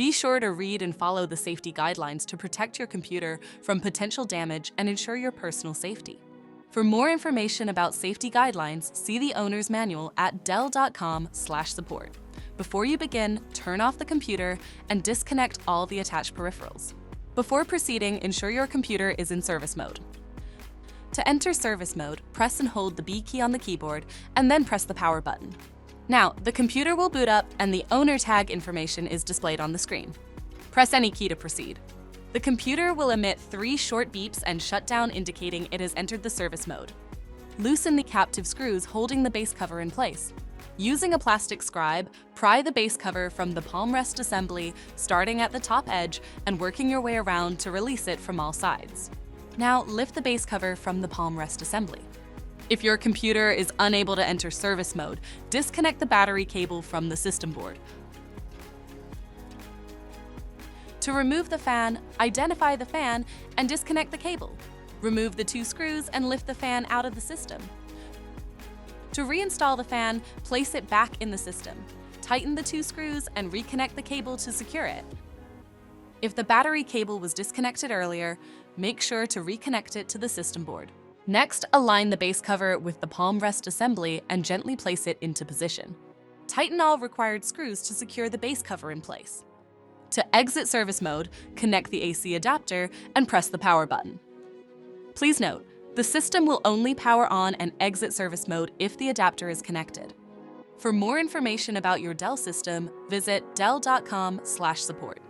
Be sure to read and follow the safety guidelines to protect your computer from potential damage and ensure your personal safety. For more information about safety guidelines, see the owner's manual at dell.com/support. Before you begin, turn off the computer and disconnect all the attached peripherals. Before proceeding, ensure your computer is in service mode. To enter service mode, press and hold the B key on the keyboard and then press the power button. Now, the computer will boot up and the owner tag information is displayed on the screen. Press any key to proceed. The computer will emit 3 short beeps and shut down, indicating it has entered the service mode. Loosen the captive screws holding the base cover in place. Using a plastic scribe, pry the base cover from the palm rest assembly, starting at the top edge and working your way around to release it from all sides. Now, lift the base cover from the palm rest assembly. If your computer is unable to enter service mode, disconnect the battery cable from the system board. To remove the fan, identify the fan and disconnect the cable. Remove the 2 screws and lift the fan out of the system. To reinstall the fan, place it back in the system. Tighten the 2 screws and reconnect the cable to secure it. If the battery cable was disconnected earlier, make sure to reconnect it to the system board. Next, align the base cover with the palm rest assembly and gently place it into position. Tighten all required screws to secure the base cover in place. To exit service mode, connect the AC adapter and press the power button. Please note, the system will only power on and exit service mode if the adapter is connected. For more information about your Dell system, visit dell.com/support.